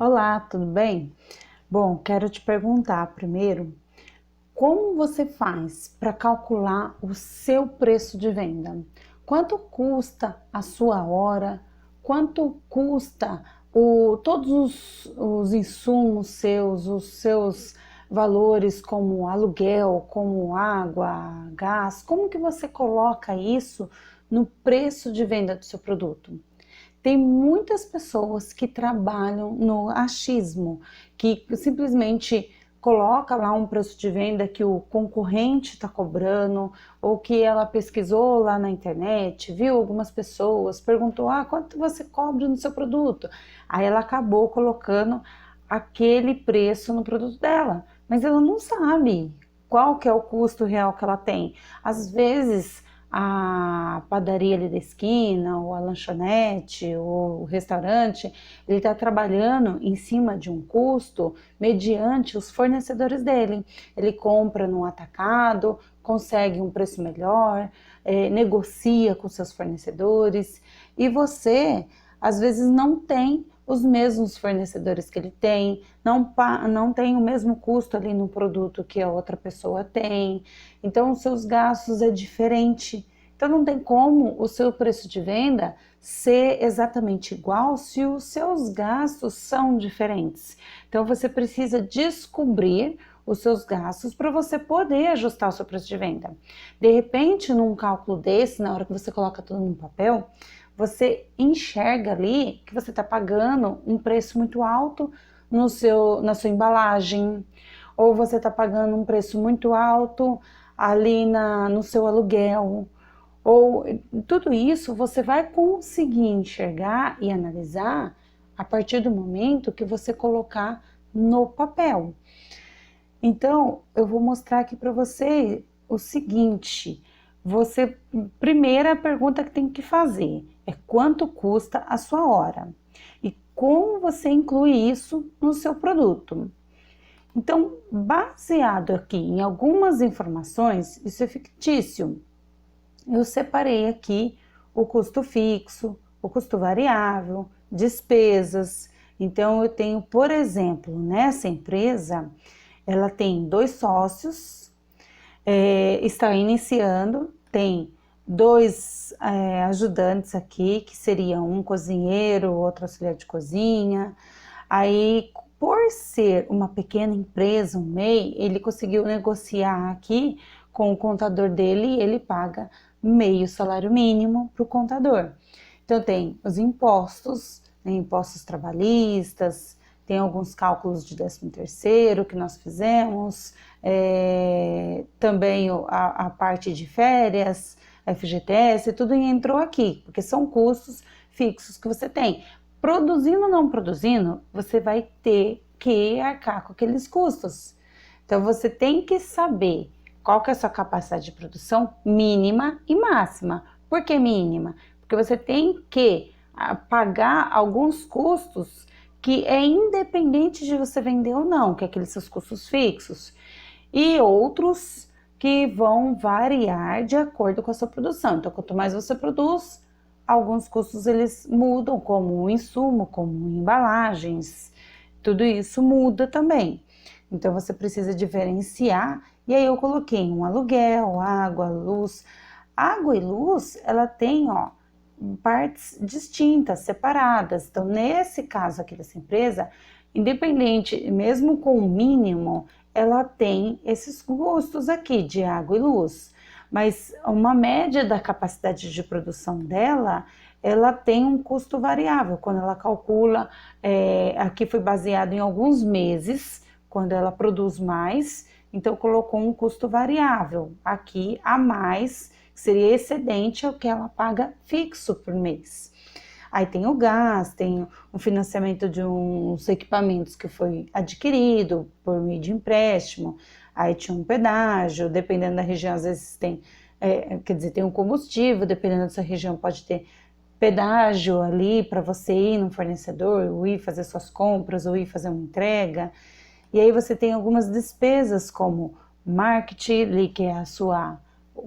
Olá, tudo bem? Bom, quero te perguntar primeiro, como você faz para calcular o seu preço de venda? Quanto custa a sua hora? Quanto custa todos os insumos seus, os seus valores como aluguel, como água, gás? Como que você coloca isso no preço de venda do seu produto? Tem muitas pessoas que trabalham no achismo, que simplesmente coloca lá um preço de venda que o concorrente está cobrando, ou que ela pesquisou lá na internet, viu algumas pessoas, perguntou, quanto você cobra no seu produto? Aí ela acabou colocando aquele preço no produto dela, mas ela não sabe qual que é o custo real que ela tem. Às vezes, a padaria ali da esquina, ou a lanchonete, ou o restaurante, ele está trabalhando em cima de um custo mediante os fornecedores dele. Ele compra no atacado, consegue um preço melhor, negocia com seus fornecedores, e você, às vezes, não tem os mesmos fornecedores que ele tem, não tem o mesmo custo ali no produto que a outra pessoa tem, então os seus gastos é diferente. Então não tem como o seu preço de venda ser exatamente igual se os seus gastos são diferentes. Então você precisa descobrir os seus gastos para você poder ajustar o seu preço de venda. De repente, num cálculo desse, na hora que você coloca tudo no papel, você enxerga ali que você está pagando um preço muito alto na sua embalagem, ou você está pagando um preço muito alto ali no seu aluguel, ou tudo isso você vai conseguir enxergar e analisar a partir do momento que você colocar no papel. Então, eu vou mostrar aqui para você o seguinte, primeira pergunta que tem que fazer é quanto custa a sua hora e como você inclui isso no seu produto. Então, baseado aqui em algumas informações, isso é fictício. Eu separei aqui o custo fixo, o custo variável, despesas. Então, eu tenho, por exemplo, nessa empresa, ela tem 2 sócios, está iniciando, tem 2 ajudantes aqui, que seriam um cozinheiro, outro auxiliar de cozinha. Aí, por ser uma pequena empresa, um MEI, ele conseguiu negociar aqui com o contador dele e ele paga meio salário mínimo para o contador. Então tem os impostos, né, impostos trabalhistas, tem alguns cálculos de 13º que nós fizemos, também a parte de férias, FGTS, tudo entrou aqui, porque são custos fixos que você tem. Produzindo ou não produzindo, você vai ter que arcar com aqueles custos. Então, você tem que saber qual que é a sua capacidade de produção mínima e máxima. Por que mínima? Porque você tem que pagar alguns custos que é independente de você vender ou não, que é aqueles seus custos fixos, e outros que vão variar de acordo com a sua produção. Então, quanto mais você produz, alguns custos eles mudam, como o insumo, como embalagens, tudo isso muda também. Então você precisa diferenciar, e aí eu coloquei um aluguel, água, luz. Água e luz, ela tem, partes distintas, separadas. Então nesse caso aqui dessa empresa, independente, mesmo com o mínimo, ela tem esses custos aqui de água e luz. Mas uma média da capacidade de produção dela, ela tem um custo variável. Quando ela calcula, aqui foi baseado em alguns meses, quando ela produz mais, então colocou um custo variável aqui a mais, que seria excedente ao que ela paga fixo por mês. Aí tem o gás, tem o financiamento de uns equipamentos que foi adquirido por meio de empréstimo, aí tinha um pedágio, dependendo da região, às vezes tem, tem um combustível, dependendo da sua região pode ter pedágio ali para você ir no fornecedor, ou ir fazer suas compras, ou ir fazer uma entrega. E aí você tem algumas despesas como marketing, que é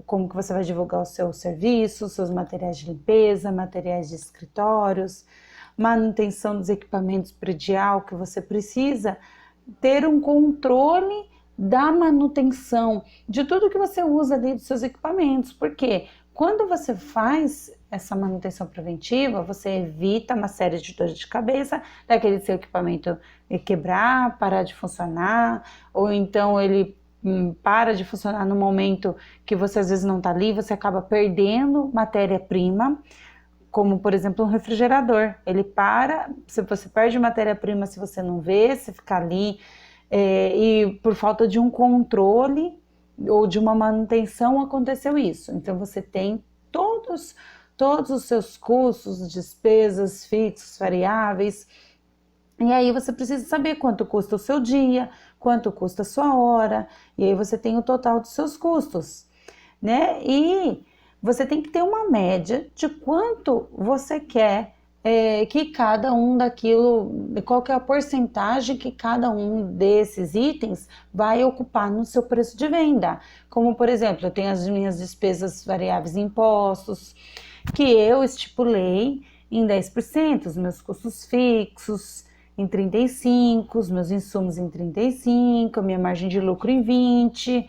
como que você vai divulgar o seu serviço, seus materiais de limpeza, materiais de escritórios. manutenção dos equipamentos predial, que você precisa ter um controle da manutenção de tudo que você usa ali dos seus equipamentos, porque quando você faz essa manutenção preventiva, você evita uma série de dores de cabeça, daquele seu equipamento quebrar, parar de funcionar, ou então ele para de funcionar no momento que você às vezes não está ali, você acaba perdendo matéria-prima, como por exemplo um refrigerador, ele para, se você perde matéria-prima se você não vê, se ficar ali, e por falta de um controle ou de uma manutenção aconteceu isso. Então você tem todos os seus custos, despesas fixos, variáveis, e aí você precisa saber quanto custa o seu dia, quanto custa a sua hora, e aí você tem o total dos seus custos, né? E você tem que ter uma média de quanto você quer que cada um daquilo, qual que é a porcentagem que cada um desses itens vai ocupar no seu preço de venda. Como, por exemplo, eu tenho as minhas despesas variáveis e impostos, que eu estipulei em 10%, os meus custos fixos em 35%, os meus insumos em 35%, a minha margem de lucro em 20%.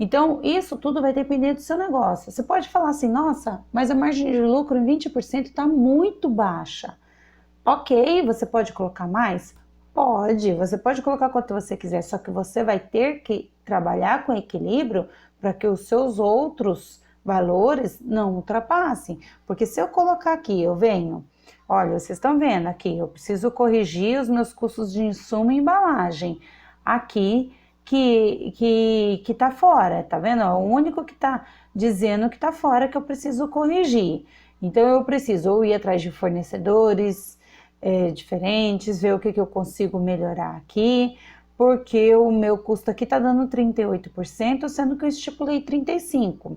Então, isso tudo vai depender do seu negócio. Você pode falar assim, nossa, mas a margem de lucro em 20% está muito baixa. Ok, você pode colocar mais? Pode, você pode colocar quanto você quiser, só que você vai ter que trabalhar com equilíbrio para que os seus outros valores não ultrapassem. Porque se eu colocar aqui, eu venho, olha, vocês estão vendo aqui, eu preciso corrigir os meus custos de insumo e embalagem. Aqui, que tá fora, tá vendo? É o único que tá dizendo que tá fora que eu preciso corrigir. Então eu preciso ou ir atrás de fornecedores diferentes, ver o que eu consigo melhorar aqui, porque o meu custo aqui tá dando 38%, sendo que eu estipulei 35%.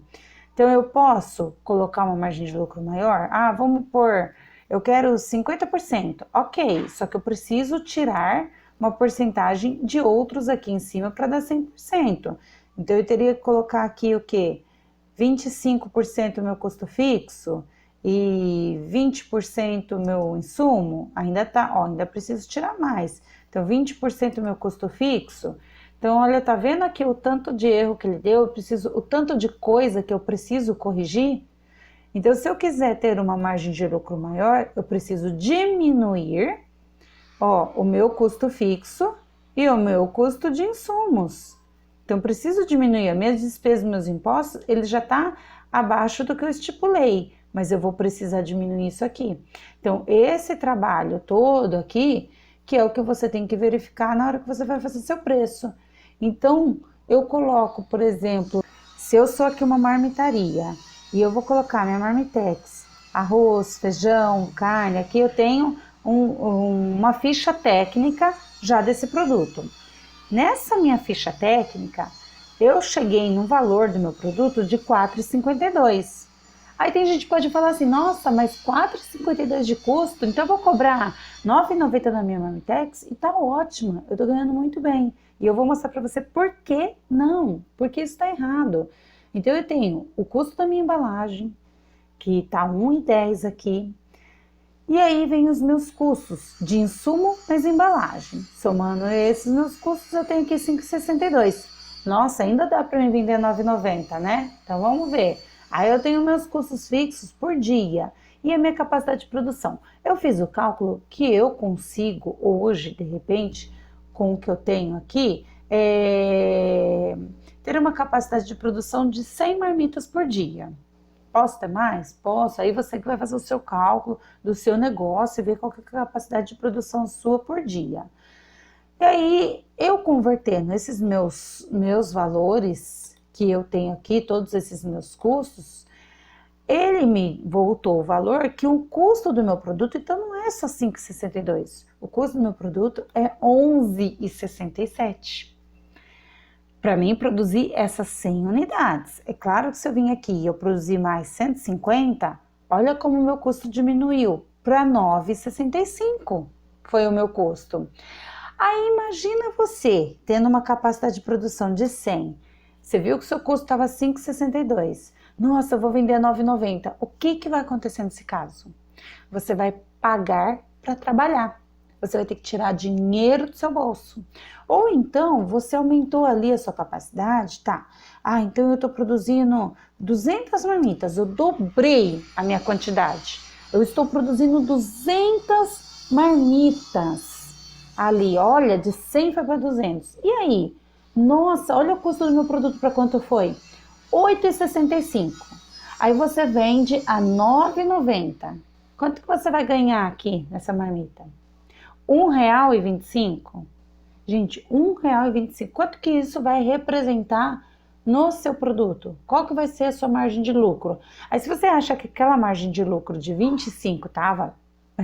Então eu posso colocar uma margem de lucro maior? Ah, vamos pôr, eu quero 50%. Ok, só que eu preciso tirar uma porcentagem de outros aqui em cima para dar 100%. Então, eu teria que colocar aqui o quê? 25% meu custo fixo e 20% meu insumo, ainda tá, ó, ainda preciso tirar mais. Então, 20% meu custo fixo. Então, olha, tá vendo aqui o tanto de erro que ele deu? Eu preciso, o tanto de coisa que eu preciso corrigir? Então, se eu quiser ter uma margem de lucro maior, eu preciso diminuir o meu custo fixo e o meu custo de insumos. Então, preciso diminuir as minhas despesas, meus impostos, ele já está abaixo do que eu estipulei, mas eu vou precisar diminuir isso aqui. Então, esse trabalho todo aqui, que é o que você tem que verificar na hora que você vai fazer seu preço. Então, eu coloco, por exemplo, se eu sou aqui uma marmitaria e eu vou colocar minha marmitex, arroz, feijão, carne, aqui eu tenho uma ficha técnica já desse produto. Nessa minha ficha técnica, eu cheguei no valor do meu produto de R$ 4,52. Aí tem gente que pode falar assim, nossa, mas R$ 4,52 de custo, então eu vou cobrar R$ 9,90 na minha Marmitex e tá ótima, eu tô ganhando muito bem. E eu vou mostrar para você por que não, porque isso tá errado. Então eu tenho o custo da minha embalagem, que tá R$ 1,10 aqui, e aí vem os meus custos de insumo mais embalagem. Somando esses meus custos, eu tenho aqui R$ 5,62. Nossa, ainda dá para me vender R$ 9,90, né? Então vamos ver. Aí eu tenho meus custos fixos por dia e a minha capacidade de produção. Eu fiz o cálculo que eu consigo hoje, de repente, com o que eu tenho aqui, ter uma capacidade de produção de 100 marmitas por dia. Posso ter mais? Posso. Aí você que vai fazer o seu cálculo do seu negócio e ver qual que é a capacidade de produção sua por dia. E aí, eu convertendo esses meus valores que eu tenho aqui, todos esses meus custos, ele me voltou o valor que o custo do meu produto, então não é só R$ 5,62. O custo do meu produto é R$ 11,67. Para mim, produzir essas 100 unidades. É claro que se eu vim aqui e eu produzir mais 150, olha como o meu custo diminuiu para R$ 9,65, foi o meu custo. Aí imagina você tendo uma capacidade de produção de 100, você viu que o seu custo estava 5,62. Nossa, eu vou vender a 9,90. O que vai acontecer nesse caso? Você vai pagar para trabalhar. Você vai ter que tirar dinheiro do seu bolso. Ou então, você aumentou ali a sua capacidade, tá? Ah, então eu estou produzindo 200 marmitas, eu dobrei a minha quantidade. Eu estou produzindo 200 marmitas ali, olha, de 100 foi para 200. E aí? Nossa, olha o custo do meu produto para quanto foi? R$ 8,65. Aí você vende a R$ 9,90. Quanto que você vai ganhar aqui nessa marmita? R$ 1,25? Gente, R$ 1,25. Quanto que isso vai representar no seu produto? Qual que vai ser a sua margem de lucro? Aí se você acha que aquela margem de lucro de 25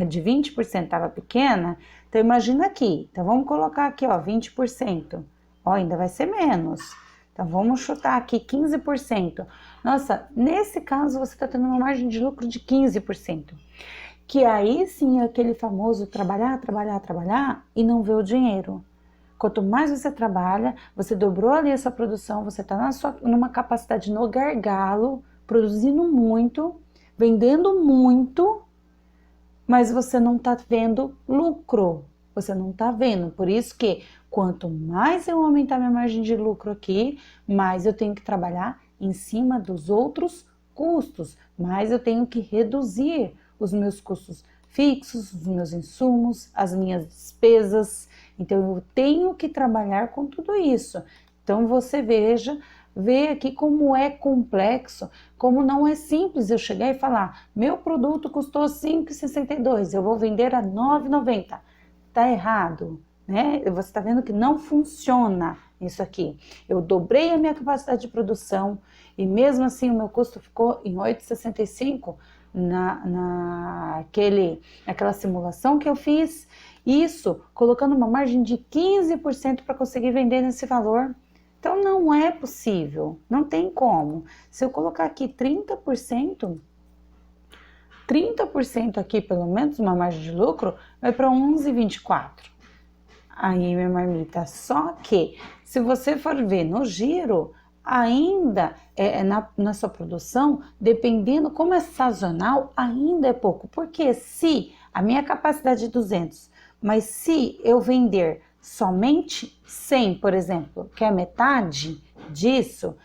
de 20% estava pequena, então imagina aqui. Então vamos colocar aqui, ó, 20%. Ó, ainda vai ser menos. Então vamos chutar aqui 15%. Nossa, nesse caso você está tendo uma margem de lucro de 15%. Que aí sim é aquele famoso trabalhar e não ver o dinheiro. Quanto mais você trabalha, você dobrou ali a sua produção, você está numa capacidade no gargalo, produzindo muito, vendendo muito, mas você não está vendo lucro. Você não está vendo. Por isso que quanto mais eu aumentar minha margem de lucro aqui, mais eu tenho que trabalhar em cima dos outros custos, mais eu tenho que reduzir os meus custos fixos, os meus insumos, as minhas despesas. Então eu tenho que trabalhar com tudo isso. Então você vê aqui como é complexo, como não é simples eu chegar e falar, meu produto custou R$ 5,62, eu vou vender a R$ 9,90. Tá errado, né? Você está vendo que não funciona isso aqui. Eu dobrei a minha capacidade de produção e mesmo assim o meu custo ficou em R$ 8,65 naquela simulação que eu fiz. Isso colocando uma margem de 15% para conseguir vender nesse valor. Então não é possível, não tem como. Se eu colocar aqui 30% aqui pelo menos, uma margem de lucro, vai para 11,24. Aí minha marmita, só que se você for ver no giro, ainda na sua produção, dependendo como é sazonal, ainda é pouco. Porque se a minha capacidade é 200, mas se eu vender somente 100, por exemplo, que é a metade disso,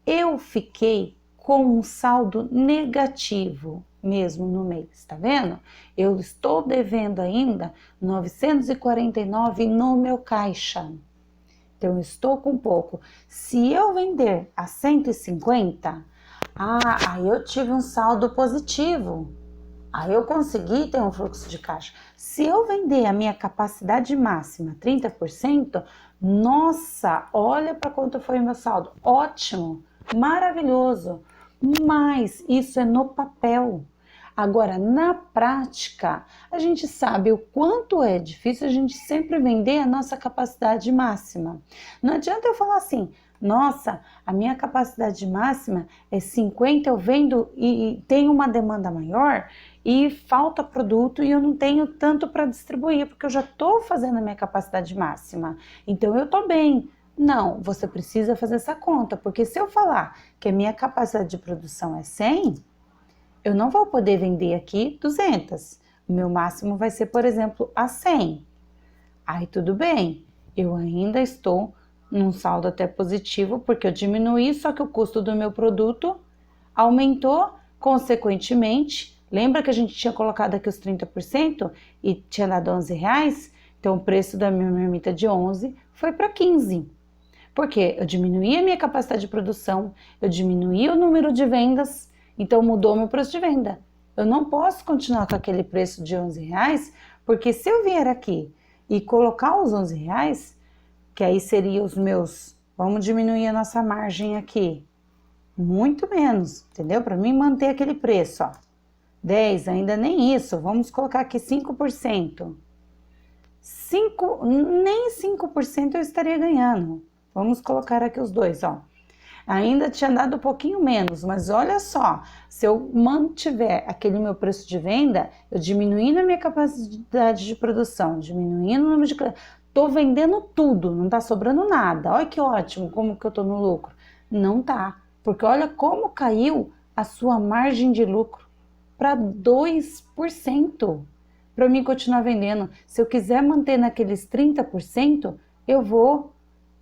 eu fiquei com um saldo negativo mesmo no mês, tá vendo? Eu estou devendo ainda 949 no meu caixa. Então, eu estou com pouco. Se eu vender a 150, aí eu tive um saldo positivo. Aí eu consegui ter um fluxo de caixa. Se eu vender a minha capacidade máxima, 30%, nossa, olha para quanto foi o meu saldo. Ótimo, maravilhoso. Mas isso é no papel. Agora, na prática, a gente sabe o quanto é difícil a gente sempre vender a nossa capacidade máxima. Não adianta eu falar assim, nossa, a minha capacidade máxima é 50, eu vendo e tenho uma demanda maior e falta produto e eu não tenho tanto para distribuir, porque eu já estou fazendo a minha capacidade máxima. Então, eu estou bem. Não, você precisa fazer essa conta, porque se eu falar que a minha capacidade de produção é 100, eu não vou poder vender aqui 200. O meu máximo vai ser, por exemplo, a 100. Aí tudo bem, eu ainda estou num saldo até positivo, porque eu diminuí, só que o custo do meu produto aumentou, consequentemente. Lembra que a gente tinha colocado aqui os 30% e tinha dado R$11? Então o preço da minha marmita de 11 foi para 15. Porque eu diminuí a minha capacidade de produção, eu diminuí o número de vendas, então mudou meu preço de venda. Eu não posso continuar com aquele preço de R$11, porque se eu vier aqui e colocar os R$11, que aí seria os meus, vamos diminuir a nossa margem aqui, muito menos, entendeu? Para mim manter aquele preço, ó, 10, ainda nem isso, vamos colocar aqui 5%. Nem 5% eu estaria ganhando. Vamos colocar aqui os dois, ó. Ainda tinha dado um pouquinho menos, mas olha só, se eu mantiver aquele meu preço de venda, eu diminuindo a minha capacidade de produção, diminuindo o número de clientes, tô vendendo tudo, não tá sobrando nada. Olha que ótimo, como que eu tô no lucro. Não tá, porque olha como caiu a sua margem de lucro para 2%. para mim continuar vendendo. Se eu quiser manter naqueles 30%, eu vou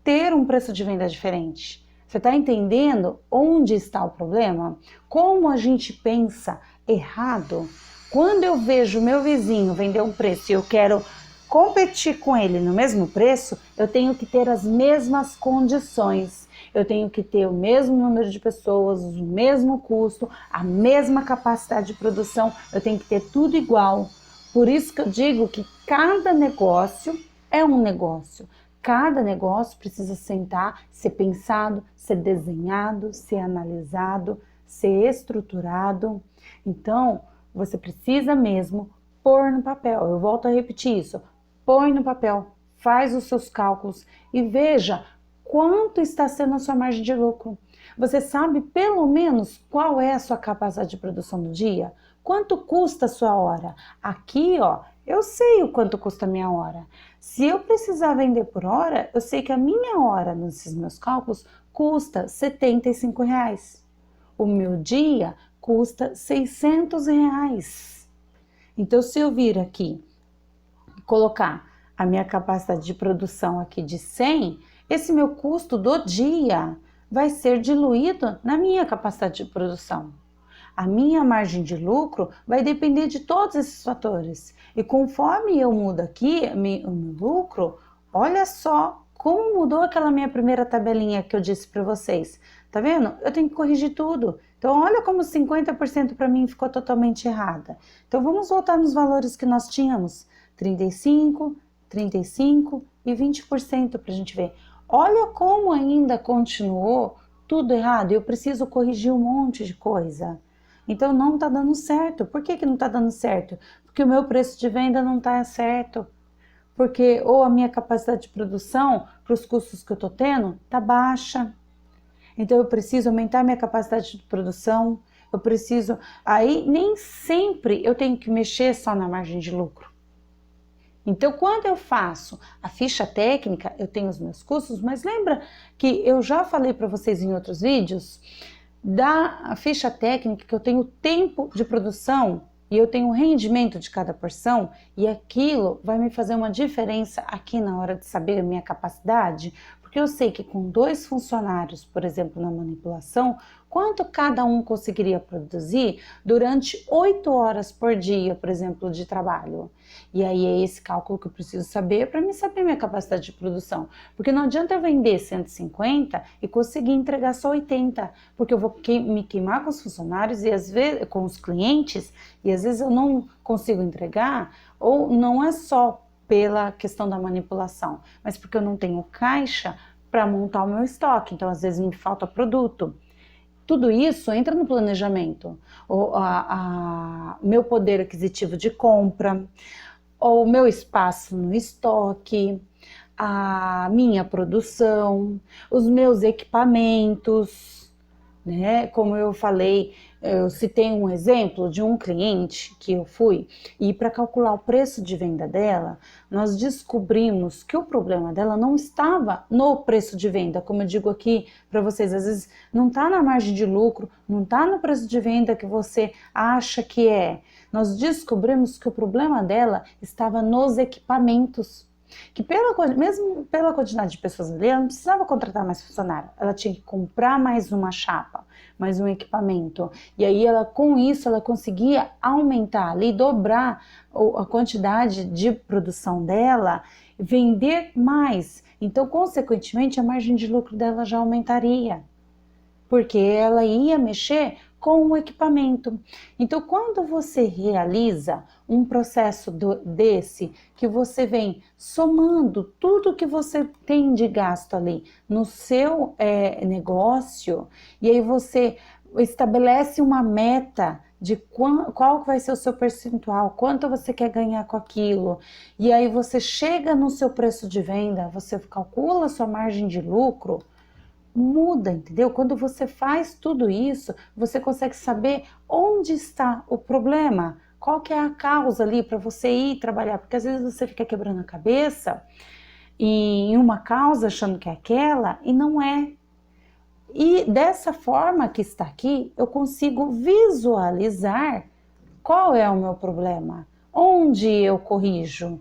ter um preço de venda diferente. Você está entendendo onde está o problema? Como a gente pensa errado? Quando eu vejo meu vizinho vender um preço e eu quero competir com ele no mesmo preço, eu tenho que ter as mesmas condições. Eu tenho que ter o mesmo número de pessoas, o mesmo custo, a mesma capacidade de produção, eu tenho que ter tudo igual. Por isso que eu digo que cada negócio é um negócio. Cada negócio precisa sentar, ser pensado, ser desenhado, ser analisado, ser estruturado. Então, você precisa mesmo pôr no papel. Eu volto a repetir isso. Põe no papel, faz os seus cálculos e veja quanto está sendo a sua margem de lucro. Você sabe pelo menos qual é a sua capacidade de produção do dia? Quanto custa a sua hora? Aqui, ó, eu sei o quanto custa a minha hora. Se eu precisar vender por hora, eu sei que a minha hora nesses meus cálculos custa R$75. O meu dia custa R$600. Então, se eu vir aqui colocar a minha capacidade de produção aqui de 100, esse meu custo do dia vai ser diluído na minha capacidade de produção. A minha margem de lucro vai depender de todos esses fatores. E conforme eu mudo aqui o meu lucro, olha só como mudou aquela minha primeira tabelinha que eu disse para vocês. Tá vendo? Eu tenho que corrigir tudo. Então, olha como 50% para mim ficou totalmente errada. Então, vamos voltar nos valores que nós tínhamos. 35, 35 e 20% para a gente ver. Olha como ainda continuou tudo errado. Eu preciso corrigir um monte de coisa. Então não está dando certo. Por que não está dando certo? Porque o meu preço de venda não está certo. Porque ou a minha capacidade de produção para os custos que eu estou tendo está baixa. Então eu preciso aumentar minha capacidade de produção. Eu preciso... Aí nem sempre eu tenho que mexer só na margem de lucro. Então, quando eu faço a ficha técnica, eu tenho os meus custos, mas lembra que eu já falei para vocês em outros vídeos da ficha técnica que eu tenho o tempo de produção e eu tenho o rendimento de cada porção e aquilo vai me fazer uma diferença aqui na hora de saber a minha capacidade, porque eu sei que com 2 funcionários, por exemplo, na manipulação, quanto cada um conseguiria produzir durante 8 horas por dia, por exemplo, de trabalho. E aí é esse cálculo que eu preciso saber para me saber minha capacidade de produção. Porque não adianta eu vender 150 e conseguir entregar só 80, porque eu vou me queimar com os funcionários e às vezes com os clientes, e às vezes eu não consigo entregar, ou não é só pela questão da manipulação, mas porque eu não tenho caixa para montar o meu estoque, então às vezes me falta produto. Tudo isso entra no planejamento, o meu poder aquisitivo de compra, o meu espaço no estoque, a minha produção, os meus equipamentos, né? Como eu falei, eu citei um exemplo de um cliente que eu fui e para calcular o preço de venda dela, nós descobrimos que o problema dela não estava no preço de venda, como eu digo aqui para vocês, às vezes não está na margem de lucro, não está no preço de venda que você acha que é. Nós descobrimos que o problema dela estava nos equipamentos. Que mesmo pela quantidade de pessoas ali, ela não precisava contratar mais funcionário, ela tinha que comprar mais uma chapa, mais um equipamento, e aí com isso ela conseguia aumentar ali, dobrar a quantidade de produção dela, vender mais, então consequentemente a margem de lucro dela já aumentaria, porque ela ia mexer com o equipamento. Então, quando você realiza um processo desse, que você vem somando tudo que você tem de gasto ali no seu negócio, e aí você estabelece uma meta de qual vai ser o seu percentual, quanto você quer ganhar com aquilo, e aí você chega no seu preço de venda, você calcula a sua margem de lucro, muda, entendeu? Quando você faz tudo isso, você consegue saber onde está o problema, qual que é a causa ali para você ir trabalhar, porque às vezes você fica quebrando a cabeça em uma causa achando que é aquela e não é. E dessa forma que está aqui, eu consigo visualizar qual é o meu problema, Onde eu corrijo?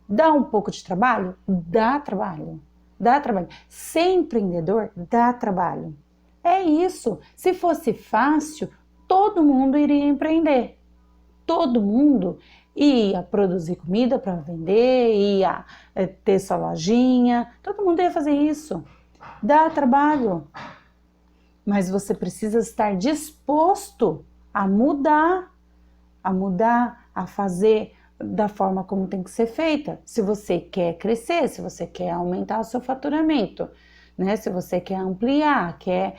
Dá um pouco de trabalho? Dá trabalho. Dá trabalho. Ser empreendedor dá trabalho. É isso. Se fosse fácil, todo mundo iria empreender. Todo mundo ia produzir comida para vender, ia ter sua lojinha, todo mundo ia fazer isso. Dá trabalho. Mas você precisa estar disposto a mudar, a fazer da forma como tem que ser feita. Se você quer crescer, se você quer aumentar o seu faturamento, né? Se você quer ampliar, quer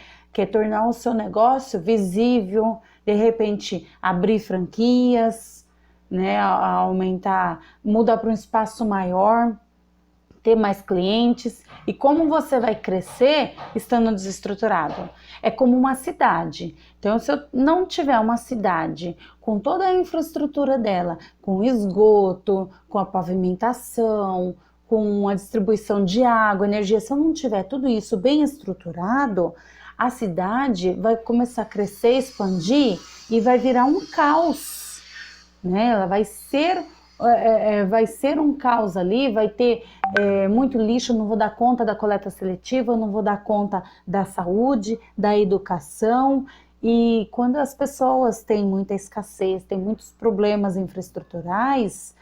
tornar o seu negócio visível, de repente abrir franquias, né? Aumentar, mudar para um espaço maior, ter mais clientes. E como você vai crescer estando desestruturado? É como uma cidade. Então, se eu não tiver uma cidade com toda a infraestrutura dela, com esgoto, com a pavimentação, com a distribuição de água, energia, se eu não tiver tudo isso bem estruturado, a cidade vai começar a crescer, expandir e vai virar um caos, né? Ela vai ser um caos ali, vai ter muito lixo, eu não vou dar conta da coleta seletiva, eu não vou dar conta da saúde, da educação. E quando as pessoas têm muita escassez, têm muitos problemas infraestruturais,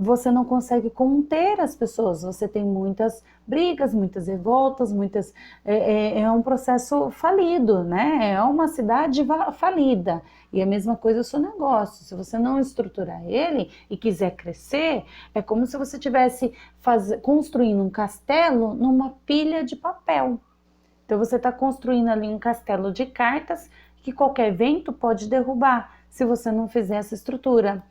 você não consegue conter as pessoas, você tem muitas brigas, muitas revoltas, é um processo falido, né? É uma cidade falida. E a mesma coisa é o seu negócio. Se você não estruturar ele e quiser crescer, é como se você estivesse construindo um castelo numa pilha de papel. Então você está construindo ali um castelo de cartas que qualquer vento pode derrubar, se você não fizer essa estrutura.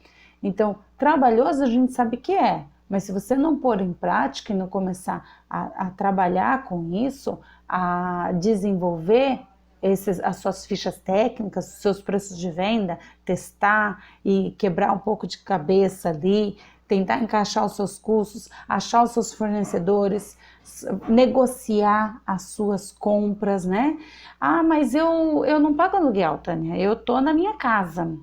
Então, trabalhoso a gente sabe que é, mas se você não pôr em prática e não começar a trabalhar com isso, a desenvolver as suas fichas técnicas, seus preços de venda, testar e quebrar um pouco de cabeça ali, tentar encaixar os seus custos, achar os seus fornecedores, negociar as suas compras, né? Ah, mas eu não pago aluguel, Tânia, eu tô na minha casa.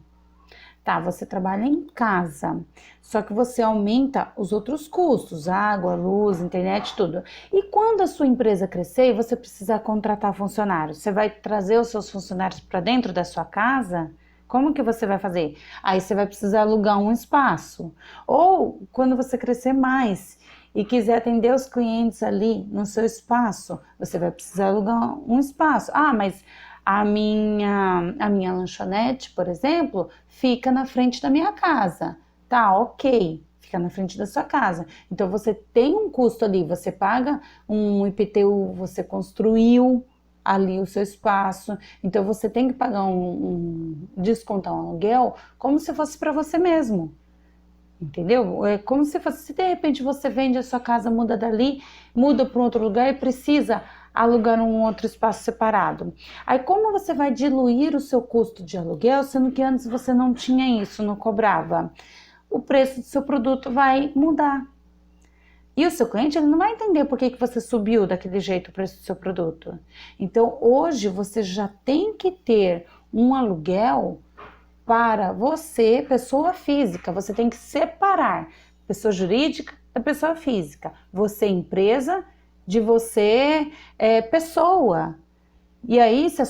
Tá, você trabalha em casa, só que você aumenta os outros custos, água, luz, internet, tudo. E quando a sua empresa crescer e você precisar contratar funcionários, você vai trazer os seus funcionários para dentro da sua casa? Como que você vai fazer? Aí você vai precisar alugar um espaço. Ou quando você crescer mais e quiser atender os clientes ali no seu espaço, você vai precisar alugar um espaço. Ah, mas a minha lanchonete, por exemplo, fica na frente da minha casa. Tá, ok, fica na frente da sua casa. Então você tem um custo ali, você paga um IPTU, você construiu ali o seu espaço. Então você tem que pagar descontar um aluguel como se fosse para você mesmo. Entendeu? É como se fosse, se de repente você vende a sua casa, muda dali, muda para um outro lugar e precisa alugar um outro espaço separado. Aí como você vai diluir o seu custo de aluguel, sendo que antes você não tinha isso, não cobrava? O preço do seu produto vai mudar. E o seu cliente ele não vai entender por que você subiu daquele jeito o preço do seu produto. Então hoje você já tem que ter um aluguel para você, pessoa física. Você tem que separar pessoa jurídica da pessoa física. Você empresa de você pessoa. E aí, se a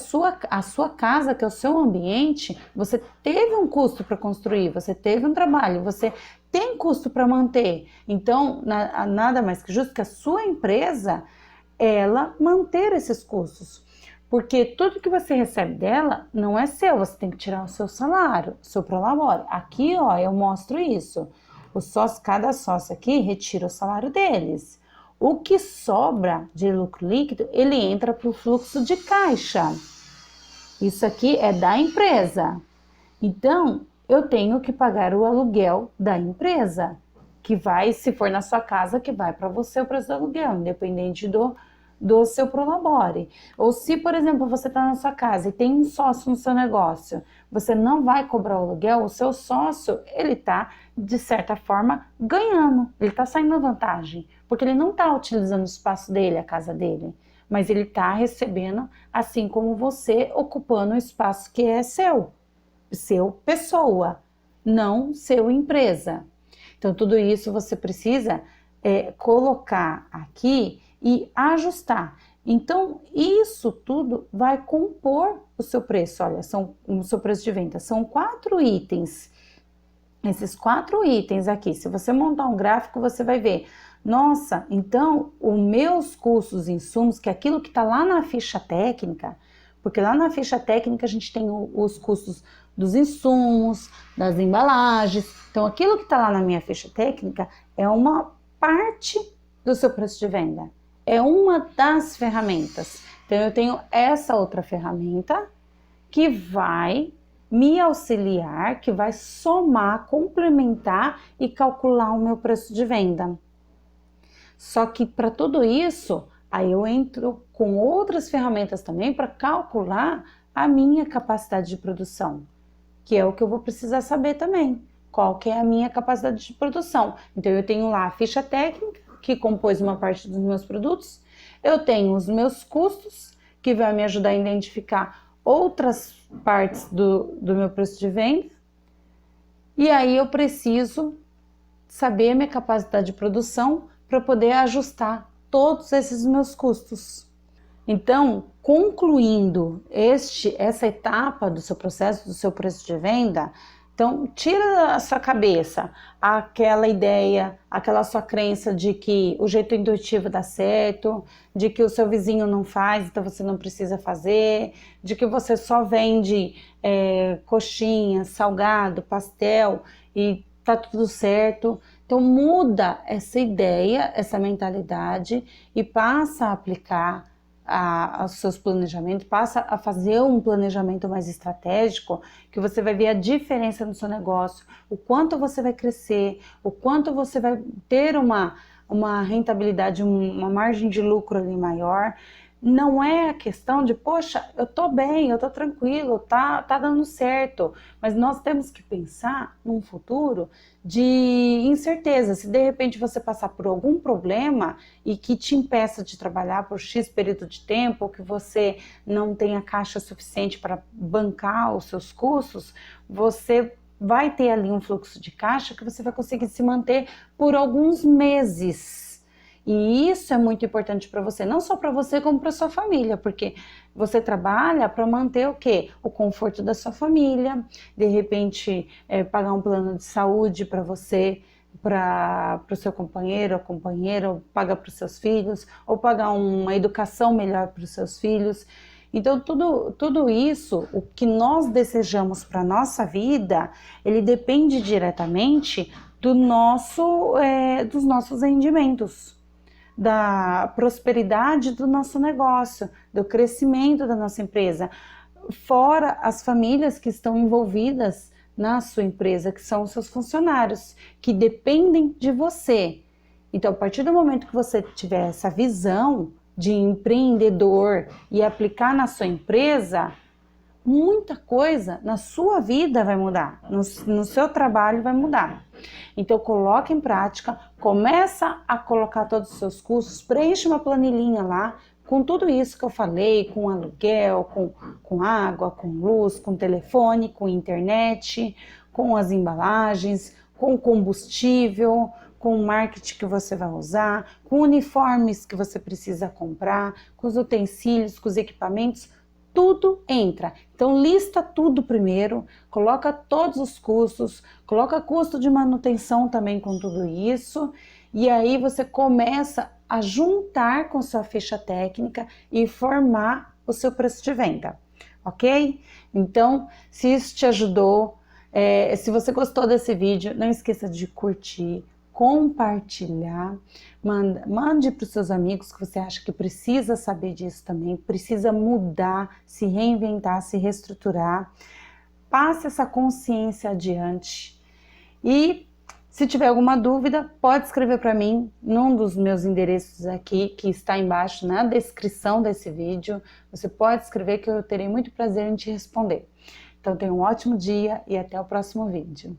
sua casa, que é o seu ambiente, você teve um custo para construir, você teve um trabalho, você tem custo para manter. Então, nada mais que justo que a sua empresa, ela manter esses custos. Porque tudo que você recebe dela não é seu, você tem que tirar o seu salário, o seu prolabore. Aqui, ó, eu mostro isso. Cada sócio aqui retira o salário deles. O que sobra de lucro líquido, ele entra para o fluxo de caixa. Isso aqui é da empresa. Então, eu tenho que pagar o aluguel da empresa, que vai, se for na sua casa, que vai para você o preço do aluguel, independente do seu prolabore. Ou se, por exemplo, você está na sua casa e tem um sócio no seu negócio, você não vai cobrar o aluguel, o seu sócio, ele está, de certa forma, ganhando, ele está saindo vantagem, porque ele não está utilizando o espaço dele, a casa dele, mas ele está recebendo, assim como você, ocupando o espaço que é seu pessoa. não seu empresa. Então, tudo isso você precisa colocar aqui e ajustar. Então, isso tudo vai compor o seu preço. Olha, o seu preço de venda. São 4 itens. Esses 4 itens aqui, se você montar um gráfico, você vai ver. Nossa, então, os meus custos, insumos, que é aquilo que está lá na ficha técnica, porque lá na ficha técnica a gente tem os custos dos insumos, das embalagens. Então, aquilo que está lá na minha ficha técnica é uma parte do seu preço de venda. É uma das ferramentas. Então, eu tenho essa outra ferramenta que vai me auxiliar, que vai somar, complementar e calcular o meu preço de venda. Só que para tudo isso, aí eu entro com outras ferramentas também para calcular a minha capacidade de produção, que é o que eu vou precisar saber também. Qual que é a minha capacidade de produção? Então eu tenho lá a ficha técnica, que compôs uma parte dos meus produtos. Eu tenho os meus custos, que vai me ajudar a identificar outras partes do meu preço de venda. E aí eu preciso saber a minha capacidade de produção para poder ajustar todos esses meus custos. Então, concluindo essa etapa do seu processo, do seu preço de venda, então tira da sua cabeça aquela ideia, aquela sua crença de que o jeito intuitivo dá certo, de que o seu vizinho não faz, então você não precisa fazer, de que você só vende coxinha, salgado, pastel e tá tudo certo. Então muda essa ideia, essa mentalidade e passa a aplicar aos seus planejamentos, passa a fazer um planejamento mais estratégico, que você vai ver a diferença no seu negócio, o quanto você vai crescer, o quanto você vai ter uma rentabilidade, uma margem de lucro ali maior. Não é a questão de, poxa, eu tô bem, eu tô tranquilo, tá dando certo, mas nós temos que pensar num futuro de incerteza. Se de repente você passar por algum problema e que te impeça de trabalhar por X período de tempo, ou que você não tenha caixa suficiente para bancar os seus custos, você vai ter ali um fluxo de caixa que você vai conseguir se manter por alguns meses. E isso é muito importante para você, não só para você, como para sua família, porque você trabalha para manter o quê? O conforto da sua família, de repente pagar um plano de saúde para você, para o seu companheiro ou companheira, ou pagar para os seus filhos, ou pagar uma educação melhor para os seus filhos. Então, tudo isso, o que nós desejamos para a nossa vida, ele depende diretamente dos nossos rendimentos, da prosperidade do nosso negócio, do crescimento da nossa empresa, fora as famílias que estão envolvidas na sua empresa, que são os seus funcionários, que dependem de você. Então, a partir do momento que você tiver essa visão de empreendedor e aplicar na sua empresa, muita coisa na sua vida vai mudar, no seu trabalho vai mudar. Então coloque em prática, começa a colocar todos os seus custos, preenche uma planilhinha lá com tudo isso que eu falei, com aluguel, com água, com luz, com telefone, com internet, com as embalagens, com combustível, com o marketing que você vai usar, com uniformes que você precisa comprar, com os utensílios, com os equipamentos, tudo entra. Então lista tudo primeiro, coloca todos os custos, coloca custo de manutenção também com tudo isso, e aí você começa a juntar com sua ficha técnica e formar o seu preço de venda, ok? Então, se isso te ajudou, se você gostou desse vídeo, não esqueça de curtir, compartilhar, mande para os seus amigos que você acha que precisa saber disso também, precisa mudar, se reinventar, se reestruturar, passe essa consciência adiante. E se tiver alguma dúvida, pode escrever para mim num dos meus endereços aqui, que está embaixo na descrição desse vídeo. Você pode escrever que eu terei muito prazer em te responder. Então tenha um ótimo dia e até o próximo vídeo.